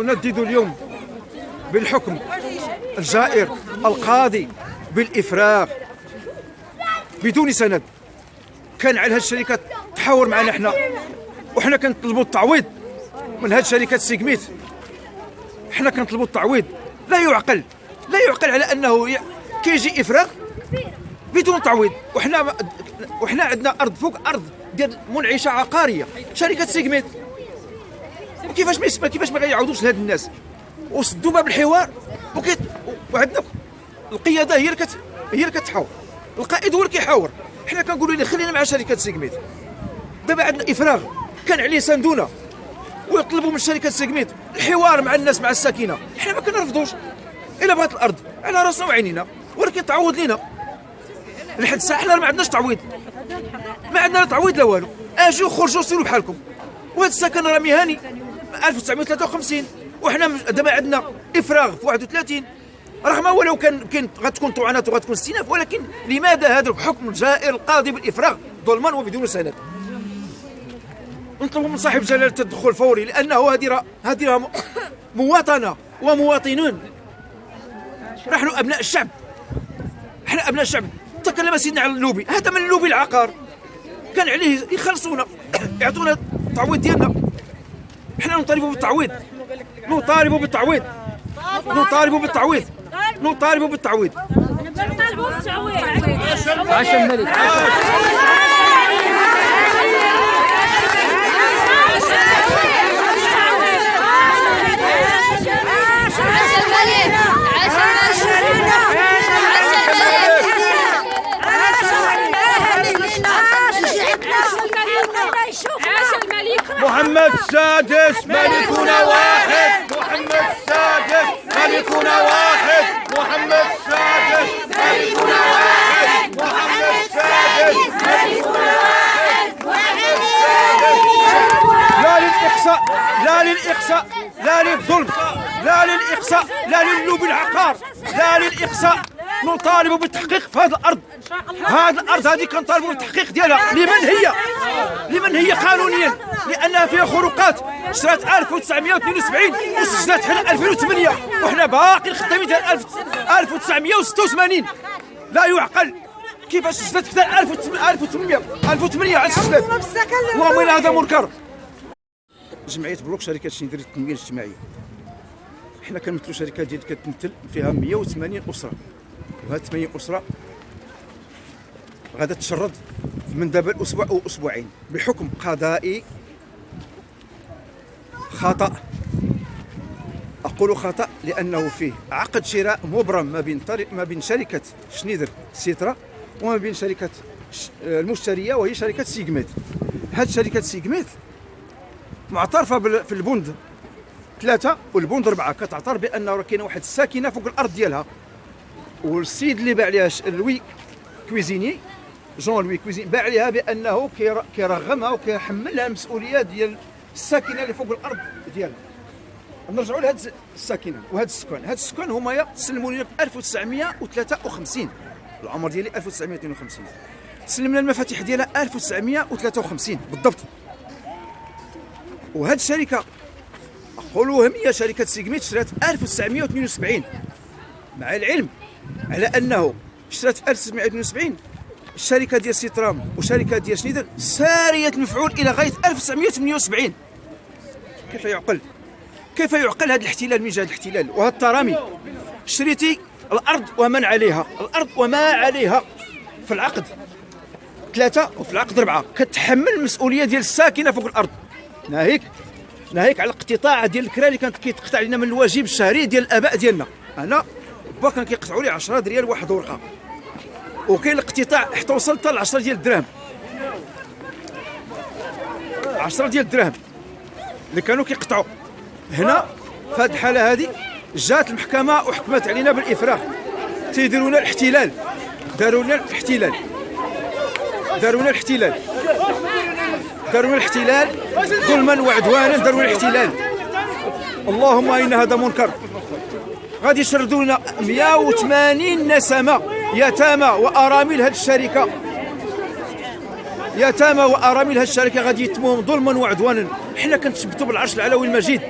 نندد اليوم بالحكم الجائر القاضي بالإفراغ بدون سند. كان على هذه الشركة تحاور معنا حنا، وحنا كنطلبوا التعويض من هذه شركة سيغميت. حنا كنطلبوا التعويض. لا يعقل على انه كيجي افراغ بدون تعويض. وحنا عندنا ارض فوق ارض ديال منعشه عقاريه شركه سيغميت. كيفاش ما غيعاودوش لهاد الناس وسدوا باب الحوار وعندنا القياده هي اللي كتحاور، القائد هو اللي كيحاور. حنا كنقولوا له خلينا مع شركه سيغميت. دابا عندنا افراغ كان عليه سندونه ويطلبوا من شركه سيغميت الحوار مع الناس مع الساكنه. حنا ما كنرفضوش الا بغات الارض على راسنا وعينينا، ولكن تعوض لينا. لحد الساعه حنا ما عندناش تعويض، ما عندنا لا تعويض لا والو. اجيو خرجوا سيروا بحالكم. وهذا السكن راه مهني 1953 وحنا دابا عندنا افراغ في 31 رغم ولو كان غتكون طعنات وغتكون استئناف. ولكن لماذا هذا الحكم الجائر القاضي بالافراغ ظلما وبدون سند؟ نطلب من صاحب جلاله التدخل الفوري، لانه هذه مواطنه ومواطنون. نحن ابناء الشعب، احنا ابناء الشعب. تكلم سيدنا على اللوبي، هذا من اللوبي العقار كان عليه يخلصونا يعطونا التعويض ديالنا. احنا نطالبوا بالتعويض، نطالبوا بالتعويض، نطالبوا بالتعويض، نطالبوا بالتعويض. عاش الملك. محمد السادس ملكنا واحد، محمد السادس ملكنا واحد، محمد السادس ملكنا واحد، محمد السادس ملكنا واحد، محمد السادس. لا للإقصاء، لا للإقصاء، لا للظلم، لا للإقصاء، لا للوب العقار، لا للإقصاء. نطالب بالتحقيق في هذه الارض. هذه الارض هذه كنطالبوا بالتحقيق ديالها. لمن هي قانونيا؟ لانها فيها خروقات. شرات 1972 وسجلت حنا 2008 وحنا باقي خدامين حتى 1986. لا يعقل كيفاش سجلت حتى 1800 عاد سجلت. ومن هذا منكر. جمعيه بلوك شركه شنيدر للتنميه الاجتماعيه، حنا كنمثلوا شركه ديال كتمثل فيها 180 اسره، وهاد 80 اسره غادا تشرد من دابا الاسبوع او اسبوعين بحكم قضائي خطا. اقول خطا لانه فيه عقد شراء مبرم ما بين شركه شنيدر سيترا وما بين شركه المشتريه وهي شركه سيغميت. هاد شركه سيغميت معترفه في البند 3 والبند 4 كتعترف بانه راه كاينه واحد الساكنه فوق الارض ديالها. والسيد اللي باع ليها لوي كويزيني جون لوي كويزيني باع ليها بانه كيرغمها وكيحملها المسؤوليه ديال الساكنه اللي فوق الارض ديالها. نرجعوا لهاد الساكنه وهاد السكان. هاد السكان هما تسلموا لنا في 1953. العمر ديالي 1952. سلمنا المفاتيح ديالها 1953 بالضبط. وهاد الشركه اقول هي شركه سيغميت شرات 1978 مع العلم على انه اشترت في 1972 الشركه ديال سيترام وشركه ديال شنيدر ساريه المفعول الى غايه 1978. كيف يعقل هذا الاحتلال؟ من جهه الاحتلال وهذا الترامي. شريتي الارض ومن عليها، الارض وما عليها في العقد 3 وفي العقد 4 كتحمل المسؤوليه ديال الساكنه فوق الارض. ناهيك على الاقتطاع ديال الكرا اللي كانت كيتقطع علينا من الواجب الشهري ديال الاباء ديالنا. انا با كان كيقطعوا لي 10 ريال واحد ورقه، وكاين الاقتطاع حتى وصلت ل 10 ديال الدراهم، 10 ديال الدراهم اللي كانوا كيقطعوا. هنا في هذه الحاله هذه جات المحكمه وحكمت علينا بالافراغ. تيديروا لنا الاحتلال، داروا لنا الاحتلال، داروا لنا الاحتلال، داروا لنا الاحتلال ظلما وعدوانا. داروا لنا الاحتلال. اللهم ان هذا منكر. غادي يشردوا لنا 180 نسمه يتامى وارامل هذه الشركه، يتامى وارامل هذه الشركه غادي يتموهم ظلما وعدوانا. حنا كنتثبتوا بالعرش العلوي المجيد.